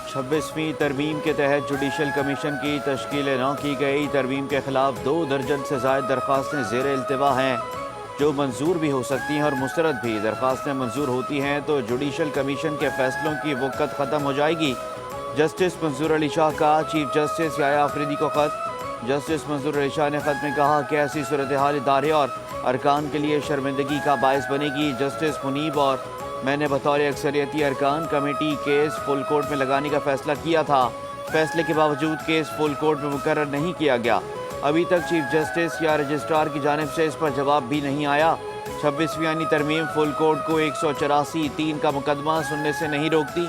26ویں ترمیم کے تحت جوڈیشل کمیشن کی تشکیل نو کی گئی۔ ترمیم کے خلاف 2 درجن سے زائد درخواستیں زیر التوا ہیں جو منظور بھی ہو سکتی ہیں اور مسترد بھی۔ درخواستیں منظور ہوتی ہیں تو جوڈیشل کمیشن کے فیصلوں کی وقت ختم ہو جائے گی۔ جسٹس منظور علی شاہ کا چیف جسٹس یحییٰ آفریدی کو خط۔ جسٹس منظور علی شاہ نے خط میں کہا کہ ایسی صورتحال ادارے اور ارکان کے لیے شرمندگی کا باعث بنے گی۔ جسٹس منیب اور میں نے بطور اکثریتی ارکان کمیٹی کیس فل کورٹ میں لگانے کا فیصلہ کیا تھا۔ فیصلے کے باوجود کیس فل کورٹ میں مقرر نہیں کیا گیا۔ ابھی تک چیف جسٹس یا رجسٹرار کی جانب سے اس پر جواب بھی نہیں آیا۔ 26ویں ترمیم فل کورٹ کو 184(3) کا مقدمہ سننے سے نہیں روکتی۔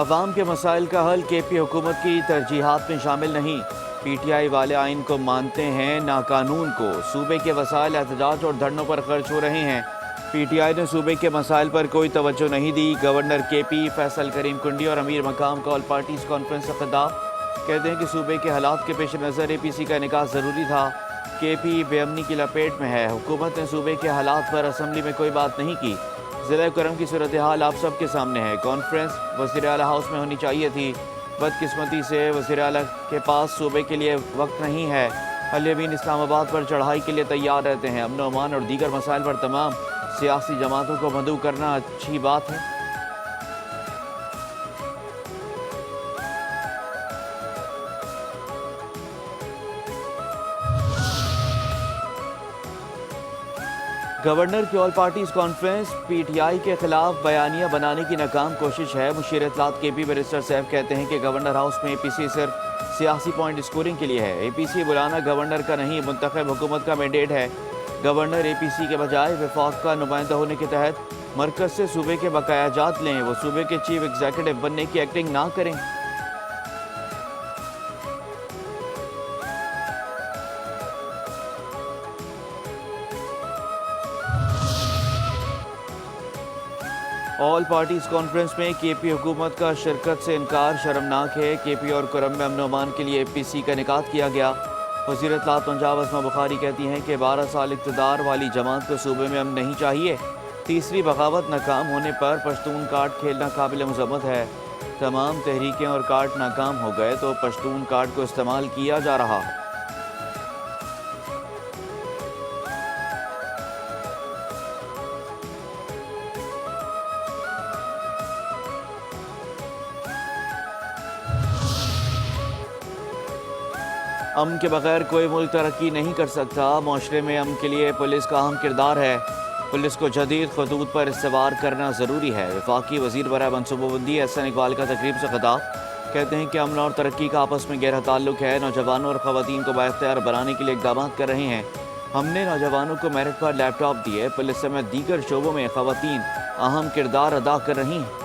عوام کے مسائل کا حل کے پی حکومت کی ترجیحات میں شامل نہیں۔ پی ٹی آئی والے آئین کو مانتے ہیں نہ قانون کو۔ صوبے کے وسائل احتجاج اور دھرنوں پر خرچ ہو رہے ہیں۔ پی ٹی آئی نے صوبے کے مسائل پر کوئی توجہ نہیں دی۔ گورنر کے پی فیصل کریم کنڈی اور امیر مقام کا آل پارٹیز کانفرنس سے خطاب۔ کہتے ہیں کہ صوبے کے حالات کے پیش نظر اے پی سی کا انعقاد ضروری تھا۔ کے پی بے امنی کی لپیٹ میں ہے۔ حکومت نے صوبے کے حالات پر اسمبلی میں کوئی بات نہیں کی۔ ضلع کرم کی صورتحال آپ سب کے سامنے ہے۔ کانفرنس وزیر اعلیٰ ہاؤس میں ہونی چاہیے تھی۔ بدقسمتی سے وزیر اعلیٰ کے پاس صوبے کے لیے وقت نہیں ہے۔ الیمین اسلام آباد پر چڑھائی کے لیے تیار رہتے ہیں۔ امن و امان اور دیگر مسائل پر تمام سیاسی جماعتوں کو مدعو کرنا اچھی بات ہے۔ گورنر کی all parties conference P T I کے خلاف بیانیہ بنانے کی ناکام کوشش ہے۔ مشیر اطلاعات کے پی بیرسٹر سیف کہتے ہیں کہ گورنر ہاؤس میں اے پی سی صرف سیاسی پوائنٹ اسکورنگ کے لیے ہے۔ اے پی سی بلانا گورنر کا نہیں، منتخب حکومت کا مینڈیٹ ہے۔ گورنر اے پی سی کے بجائے وفاق کا نمائندہ ہونے کے تحت مرکز سے صوبے کے بقایا جات لیں۔ وہ صوبے کے چیف ایگزیکٹو بننے کی ایکٹنگ نہ کریں۔ آل پارٹیز کانفرنس میں کے پی حکومت کا شرکت سے انکار شرمناک ہے۔ کے پی اور کرم میں امن و امان کے لیے اے پی سی کا انعقاد کیا گیا۔ وزیر اطلاعات پنجاب اسما بخاری کہتی ہیں کہ 12 سال اقتدار والی جماعت کو صوبے میں امن نہیں چاہیے۔ تیسری بغاوت ناکام ہونے پر پشتون کارڈ کھیلنا قابل مذمت ہے۔ تمام تحریکیں اور کارڈ ناکام ہو گئے تو پشتون کارڈ کو استعمال کیا جا رہا ہے۔ امن کے بغیر کوئی ملک ترقی نہیں کر سکتا۔ معاشرے میں امن کے لیے پولیس کا اہم کردار ہے۔ پولیس کو جدید خطوط پر استوار کرنا ضروری ہے۔ وفاقی وزیر برائے منصوبہ بندی احسن اقبال کا تقریب سے خطاب۔ کہتے ہیں کہ امن اور ترقی کا آپس میں گہرا تعلق ہے۔ نوجوانوں اور خواتین کو بااختیار بنانے کے لیے اقدامات کر رہے ہیں۔ ہم نے نوجوانوں کو میرٹ پر لیپ ٹاپ دیے۔ پولیس سمیت دیگر شعبوں میں خواتین اہم کردار ادا کر رہی ہیں۔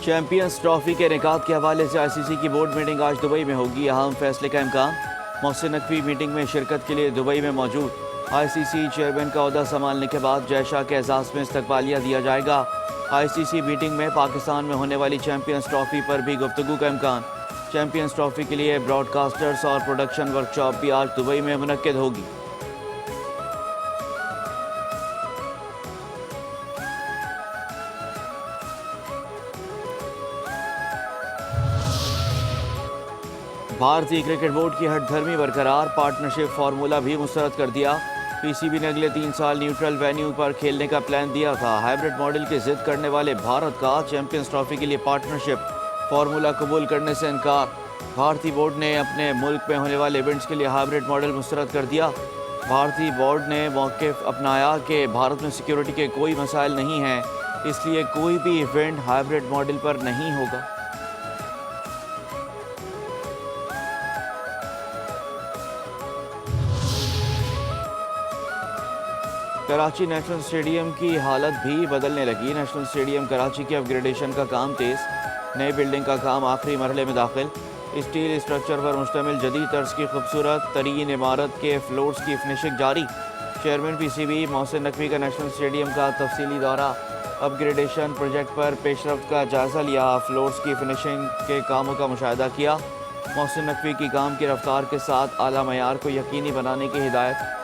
چیمپئنز ٹرافی کے انعقاد کے حوالے سے آئی سی سی کی بورڈ میٹنگ آج دبئی میں ہوگی۔ اہم فیصلے کا امکان۔ محسن نقوی میٹنگ میں شرکت کے لیے دبئی میں موجود۔ آئی سی سی چیئرمین کا عہدہ سنبھالنے کے بعد جے شاہ کے اعزاز میں استقبالیہ دیا جائے گا۔ آئی سی سی میٹنگ میں پاکستان میں ہونے والی چیمپئنز ٹرافی پر بھی گفتگو کا امکان۔ چیمپئنز ٹرافی کے لیے براڈ کاسٹرز اور پروڈکشن ورکشاپ بھی آج دبئی میں منعقد ہوگی۔ بھارتی کرکٹ بورڈ کی ہٹ دھرمی برقرار۔ پارٹنرشپ فارمولہ بھی مسترد کر دیا۔ پی سی بی نے اگلے 3 سال نیوٹرل وینیو پر کھیلنے کا پلان دیا تھا۔ ہائبرڈ ماڈل کی ضد کرنے والے بھارت کا چیمپئنز ٹرافی کے لیے پارٹنرشپ فارمولہ قبول کرنے سے انکار۔ بھارتی بورڈ نے اپنے ملک میں ہونے والے ایونٹس کے لیے ہائبرڈ ماڈل مسترد کر دیا۔ بھارتی بورڈ نے موقف اپنایا کہ بھارت میں سیکیورٹی کے کوئی مسائل نہیں ہیں، اس لیے کوئی بھی ایونٹ ہائبرڈ ماڈل پر نہیں ہوگا۔ کراچی نیشنل اسٹیڈیم کی حالت بھی بدلنے لگی۔ نیشنل اسٹیڈیم کراچی کی اپ گریڈیشن کا کام تیز۔ نئی بلڈنگ کا کام آخری مرحلے میں داخل۔ اسٹیل اسٹرکچر پر مشتمل جدید طرز کی خوبصورت ترین عمارت کے فلورز کی فنشنگ جاری۔ Chairman P C B Mohsin Naqvi کا نیشنل اسٹیڈیم کا تفصیلی دورہ، اپ گریڈیشن پروجیکٹ پر پیش رفت کا جائزہ لیا، فلورز کی فنشنگ کے کاموں کا مشاہدہ کیا۔ محسن نقوی کی کام کی رفتار کے ساتھ اعلیٰ معیار کو یقینی بنانے کی ہدایت۔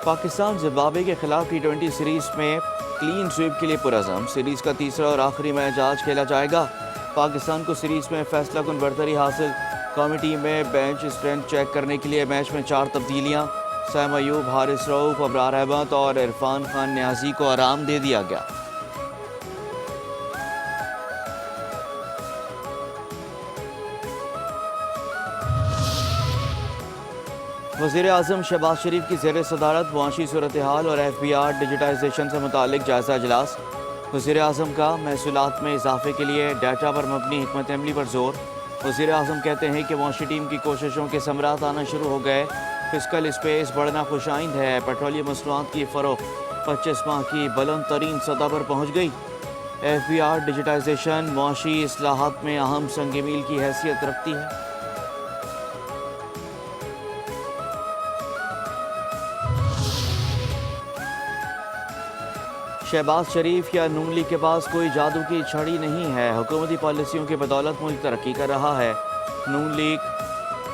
پاکستان زمبابوے کے خلاف ٹی20 سیریز میں کلین سویپ کے لیے پرعزم، سیریز کا تیسرا اور آخری میچ آج کھیلا جائے گا۔ پاکستان کو سیریز میں فیصلہ کن برتری حاصل، قومی ٹیم میں بینچ اسٹرینتھ چیک کرنے کے لیے میچ میں 4 تبدیلیاں، سیم ایوب، حارث رؤف، ابرار احمد اور عرفان خان نیازی کو آرام دے دیا گیا۔ وزیر اعظم شہباز شریف کی زیر صدارت معاشی صورتحال اور ایف بی آر ڈیجیٹائزیشن سے متعلق جائزہ اجلاس۔ وزیر اعظم کا محصولات میں اضافے کے لیے ڈیٹا پر مبنی حکمت عملی پر زور۔ وزیر اعظم کہتے ہیں کہ معاشی ٹیم کی کوششوں کے ثمرات آنا شروع ہو گئے، فسکل اسپیس بڑھنا خوش آئند ہے، پیٹرولیم مصنوعات کی فروخت 25 ماہ کی بلند ترین سطح پر پہنچ گئی۔ ایف بی آر ڈیجیٹائزیشن معاشی اصلاحات میں اہم سنگ میل کی حیثیت رکھتی ہے۔ شہباز شریف یا نون لیگ کے پاس کوئی جادو کی چھڑی نہیں ہے، حکومتی پالیسیوں کی بدولت ملک ترقی کر رہا ہے۔ نون لیگ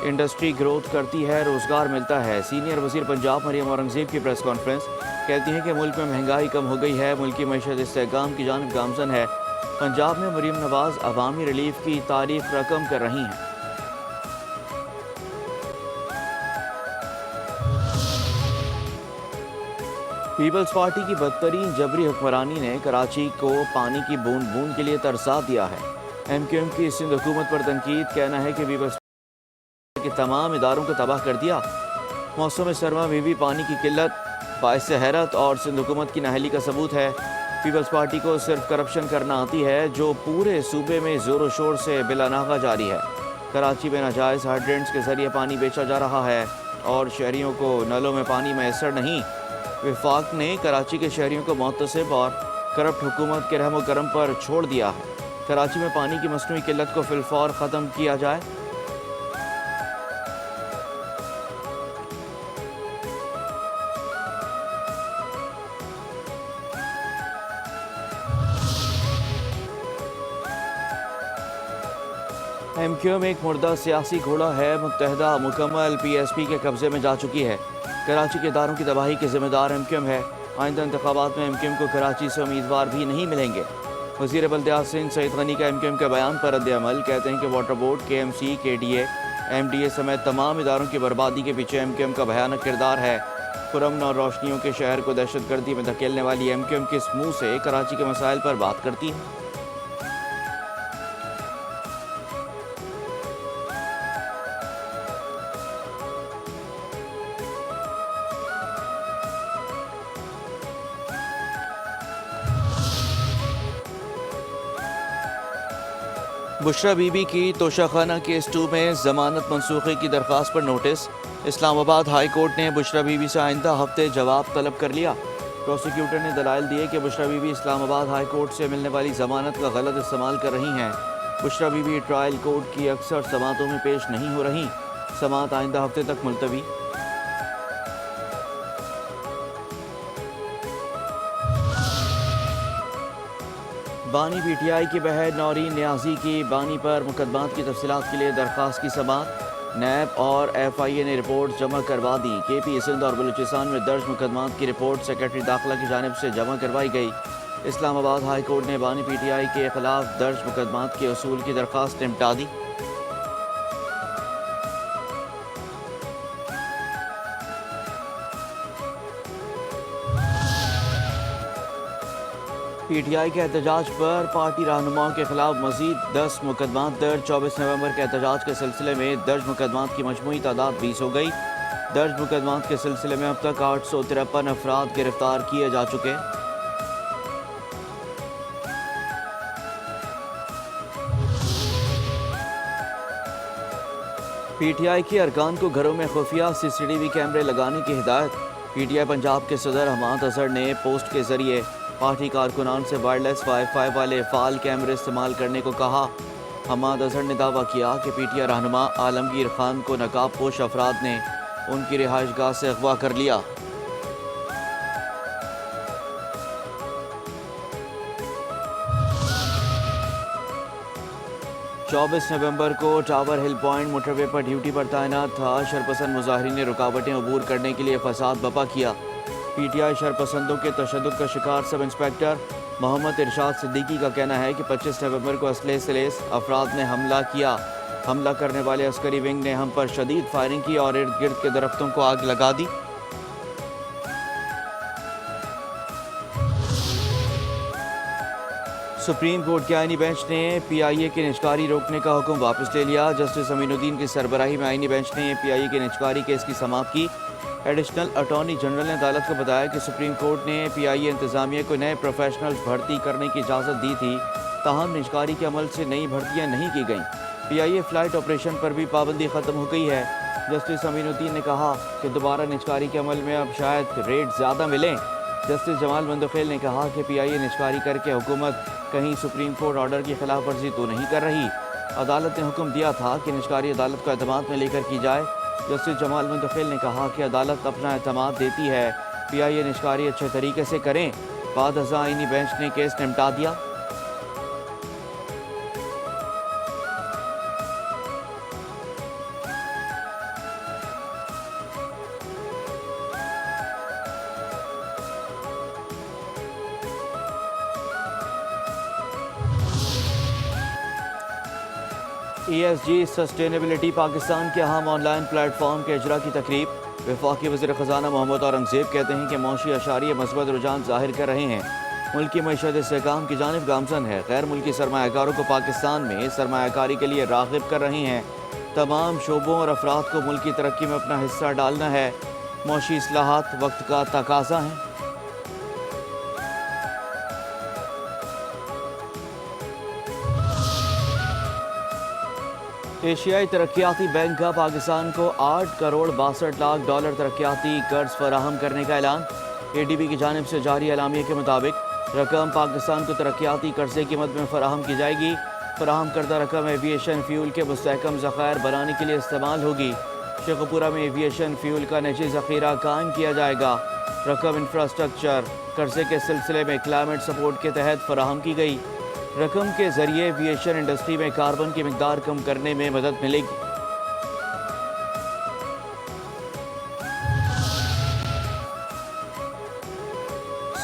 انڈسٹری گروتھ کرتی ہے، روزگار ملتا ہے۔ سینئر وزیر پنجاب مریم اورنگزیب کی پریس کانفرنس، کہتی ہیں کہ ملک میں مہنگائی کم ہو گئی ہے، ملکی معیشت استحکام کی جانب گامزن ہے۔ پنجاب میں مریم نواز عوامی ریلیف کی تعریف رقم کر رہی ہیں۔ پیپلز پارٹی کی بدترین جبری حکمرانی نے کراچی کو پانی کی بوند بوند کے لیے ترسا دیا ہے۔ ایم کیو ایم کی سندھ حکومت پر تنقید، کہنا ہے کہ پیپلز پارٹی کے تمام اداروں کو تباہ کر دیا۔ موسم سرما میں بھی پانی کی قلت باعث حیرت اور سندھ حکومت کی نااہلی کا ثبوت ہے۔ پیپلز پارٹی کو صرف کرپشن کرنا آتی ہے، جو پورے صوبے میں زور و شور سے بلا ناغہ جاری ہے۔ کراچی میں ناجائز ہائیڈرینٹس کے ذریعے پانی بیچا جا رہا ہے اور شہریوں کو نلوں میں پانی میسر نہیں۔ وفاق نے کراچی کے شہریوں کو محتسب اور کرپٹ حکومت کے رحم و کرم پر چھوڑ دیا ہے۔ کراچی میں پانی کی مصنوعی قلت کو فی الفور ختم کیا جائے۔ ایم کیو ایم ایک مردہ سیاسی گھوڑا ہے، متحدہ مکمل پی ایس پی کے قبضے میں جا چکی ہے۔ کراچی کے اداروں کی تباہی کے ذمہ دار ایم کیو ایم ہے۔ آئندہ انتخابات میں ایم کیو ایم کو کراچی سے امیدوار بھی نہیں ملیں گے۔ وزیر بلدیات سندھ سعید غنی کا ایم کیو ایم کے بیان پر رد عمل، کہتے ہیں کہ water board, K M C, K D A, M D A سمیت تمام اداروں کی بربادی کے پیچھے ایم کیو ایم کا بھیانک کردار ہے۔ پرامن اور روشنیوں کے شہر کو دہشت گردی میں دھکیلنے والی ایم کیو ایم کس منہ سے کراچی کے مسائل پر بات کرتی ہے؟ بشرا بی بی کی توشہ خانہ کیس 2 میں ضمانت منسوخی کی درخواست پر نوٹس۔ اسلام آباد ہائی کورٹ نے بشرا بی بی سے آئندہ ہفتے جواب طلب کر لیا۔ پروسیکیوٹر نے دلائل دیے کہ بشرا بی بی اسلام آباد ہائی کورٹ سے ملنے والی ضمانت کا غلط استعمال کر رہی ہیں۔ بشرا بی بی ٹرائل کورٹ کی اکثر سماعتوں میں پیش نہیں ہو رہی، سماعت آئندہ ہفتے تک ملتوی۔ بانی پی ٹی آئی کی بہن نورین نیازی کی بانی پر مقدمات کی تفصیلات کے لیے درخواست کی سماعت۔ نیب اور ایف آئی اے نے رپورٹ جمع کروا دی۔ کے پی سندھ اور بلوچستان میں درج مقدمات کی رپورٹ سیکرٹری داخلہ کی جانب سے جمع کروائی گئی۔ اسلام آباد ہائی کورٹ نے بانی پی ٹی آئی کے خلاف درج مقدمات کے اصول کی درخواست نمٹا دی۔ پی ٹی آئی کے احتجاج پر پارٹی رہنماؤں کے خلاف مزید 10 مقدمات درج۔ 24 نومبر کے احتجاج کے سلسلے میں درج مقدمات کی مجموعی تعداد 20 ہو گئی۔ درج مقدمات کے سلسلے میں اب تک 853 افراد گرفتار کیے جا چکے۔ پی ٹی آئی کے ارکان کو گھروں میں خفیہ سی سی ٹی وی کیمرے لگانے کی ہدایت۔ پی ٹی آئی پنجاب کے صدر حماد اظہر نے پوسٹ کے ذریعے پارٹی کارکنان سے وائرلیس وائی فائی والے فعال کیمرے استعمال کرنے کو کہا۔ حماد اظہر نے دعویٰ کیا کہ پی ٹی آئی رہنما عالمگیر خان کو نقاب پوش افراد نے ان کی رہائش گاہ سے اغوا کر لیا۔ 24 نومبر کو ٹاور ہل پوائنٹ موٹر وے پر ڈیوٹی پر تعینات تھا۔ شرپسند مظاہرین نے رکاوٹیں عبور کرنے کے لیے فساد برپا کیا۔ پی ٹی آئی شرپسندوں کے تشدد کا شکار سب انسپکٹر محمد ارشاد صدیقی کا کہنا ہے کہ 25 نومبر کو اسلحے سے لیس افراد نے حملہ کیا۔ حملہ کرنے والے عسکری ونگ نے ہم پر شدید فائرنگ کی اور ارد گرد کے درختوں کو آگ لگا دی۔ سپریم کورٹ کے آئینی بینچ نے پی آئی اے کی نجکاری روکنے کا حکم واپس لے لیا۔ جسٹس امین الدین کی سربراہی میں آئینی بینچ نے پی آئی اے کے نجکاری کیس کی سماعت کی۔ ایڈیشنل اٹارنی جنرل نے عدالت کو بتایا کہ سپریم کورٹ نے پی آئی اے انتظامیہ کو نئے پروفیشنلز بھرتی کرنے کی اجازت دی تھی، تاہم نجکاری کے عمل سے نئی بھرتیاں نہیں کی گئیں۔ پی آئی اے فلائٹ آپریشن پر بھی پابندی ختم ہو گئی ہے۔ جسٹس امین الدین نے کہا کہ دوبارہ نجکاری کے عمل میں اب شاید ریٹ زیادہ ملیں۔ جسٹس جمال بندوخیل نے کہا کہ پی آئی اے نجکاری کر کے حکومت کہیں سپریم کورٹ آرڈر کی خلاف ورزی تو نہیں کر رہی۔ عدالت نے حکم دیا تھا کہ نجکاری عدالت کو اعتماد میں لے کر کی جائے۔ جسٹس جمال بندوخیل نے کہا کہ عدالت اپنا اعتماد دیتی ہے، پی آئی اے نجکاری اچھے طریقے سے کریں۔ بعد ازاں آئینی بینچ نے کیس نمٹا دیا۔ E S G sustainability Pakistan کے اہم آن لائن پلیٹ فارم کے اجرا کی تقریب۔ وفاقی وزیر خزانہ محمد اورنگزیب کہتے ہیں کہ معاشی اشاریہ مثبت رجحان ظاہر کر رہے ہیں، ملکی معیشت استحکام کی جانب گامزن ہے۔ غیر ملکی سرمایہ کاروں کو پاکستان میں سرمایہ کاری کے لیے راغب کر رہے ہیں۔ تمام شعبوں اور افراد کو ملک کی ترقی میں اپنا حصہ ڈالنا ہے۔ معاشی اصلاحات وقت کا تقاضا ہیں۔ ایشیائی ترقیاتی بینک کا پاکستان کو 8 کروڑ 62 لاکھ ڈالر ترقیاتی قرض فراہم کرنے کا اعلان۔ اے ڈی بی کی جانب سے جاری اعلامیے کے مطابق رقم پاکستان کو ترقیاتی قرضے کی مد میں فراہم کی جائے گی۔ فراہم کردہ رقم ایویشن فیول کے مستحکم ذخائر بنانے کے لیے استعمال ہوگی۔ شیخوپورہ میں ایویشن فیول کا نجی ذخیرہ قائم کیا جائے گا۔ رقم انفراسٹرکچر قرضے کے سلسلے میں کلائمیٹ سپورٹ کے تحت فراہم کی گئی۔ رقم کے ذریعے ایویشن انڈسٹری میں کاربن کی مقدار کم کرنے میں مدد ملے گی۔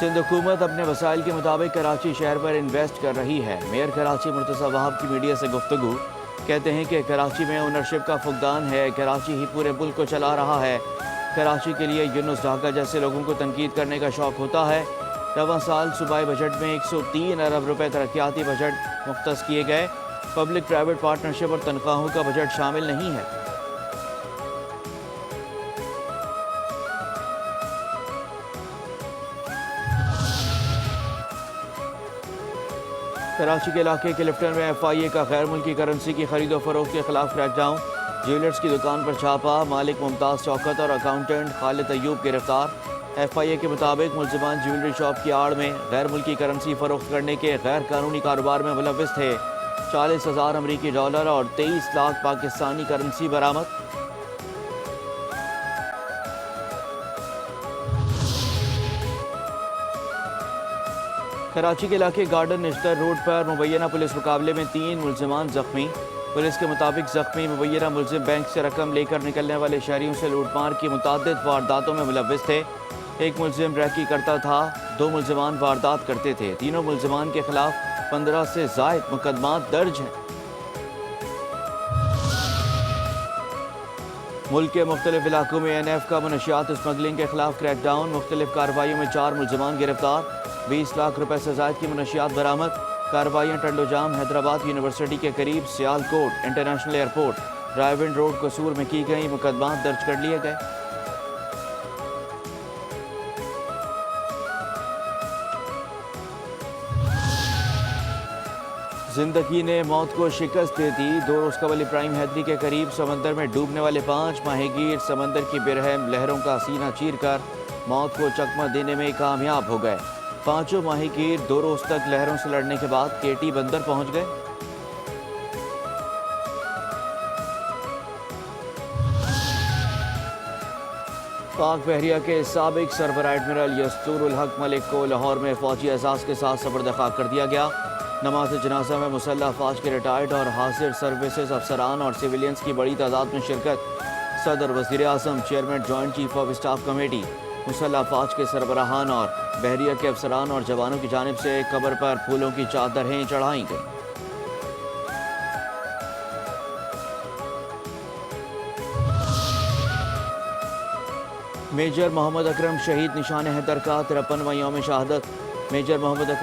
سندھ حکومت اپنے وسائل کے مطابق کراچی شہر پر انویسٹ کر رہی ہے۔ میئر کراچی مرتضی وہاب کی میڈیا سے گفتگو۔ کہتے ہیں کہ کراچی میں اونرشپ کا فقدان ہے، کراچی ہی پورے ملک کو چلا رہا ہے۔ کراچی کے لیے یونس ڈھاکہ جیسے لوگوں کو تنقید کرنے کا شوق ہوتا ہے۔ رواں سال صوبائی بجٹ میں 103 ارب روپے ترقیاتی بجٹ مختص کیے گئے۔ پبلک پرائیویٹ پارٹنرشپ اور تنخواہوں کا بجٹ شامل نہیں ہے۔ کراچی کے علاقے کلفٹن میں ایف آئی اے کا غیر ملکی کرنسی کی خرید و فروخت کے خلاف کریک ڈاؤن۔ جیولرز کی دکان پر چھاپا، مالک ممتاز شوکت اور اکاؤنٹنٹ خالد ایوب گرفتار۔ ایف آئی اے کے مطابق ملزمان جیولری شاپ کی آڑ میں غیر ملکی کرنسی فروخت کرنے کے غیر قانونی کاروبار میں ملوث تھے۔ 40,000 امریکی ڈالر اور 23 لاکھ پاکستانی کرنسی برآمد۔ کراچی کے علاقے گارڈن نشتر روڈ پر مبینہ پولیس مقابلے میں 3 ملزمان زخمی۔ پولیس کے مطابق زخمی مبینہ ملزم بینک سے رقم لے کر نکلنے والے شہریوں سے لوٹ مار کی متعدد وارداتوں میں ملوث تھے۔ ایک ملزم ریکی کرتا تھا، 2 ملزمان واردات کرتے تھے۔ تینوں ملزمان کے خلاف 15 سے زائد مقدمات درج ہیں۔ ملک کے مختلف علاقوں میں این ایف کا منشیات اسمگلنگ کے خلاف کریک ڈاؤن۔ مختلف کارروائیوں میں 4 ملزمان گرفتار، 20 لاکھ روپے سے زائد کی منشیات برآمد۔ کارروائیاں ٹنڈو جام، حیدرآباد یونیورسٹی کے قریب، Sialkot international airport, Raiwind road Kasur میں کی گئی۔ مقدمات درج کر لیے گئے۔ زندگی نے موت کو شکست دے دی۔ 2 روز قبل ابراہیم حیدری کے قریب سمندر میں ڈوبنے والے 5 ماہی گیر سمندر کی برہم لہروں کا سینہ چیر کر موت کو چکمہ دینے میں کامیاب ہو گئے۔ پانچوں ماہی گیر 2 روز تک لہروں سے لڑنے کے بعد کیٹی بندر پہنچ گئے۔ پاک بحریہ کے سابق سربراہ ایڈمرل یستور الحق ملک کو لاہور میں فوجی اعزاز کے ساتھ سپرد خاک کر دیا گیا۔ نماز جنازہ میں مسلح افواج کے ریٹائرڈ اور حاضر سروسز افسران اور سویلینز کی بڑی تعداد میں شرکت۔ صدر، وزیر اعظم، chairman joint chief of staff committee, مسلح افواج کے سربراہان اور بحریہ کے افسران اور جوانوں کی جانب سے قبر پر پھولوں کی چادریں چڑھائی گئیں۔ میجر محمد اکرم شہید نشان حیدر کا 53واں یوم شہادت۔ میجر محمد اکرم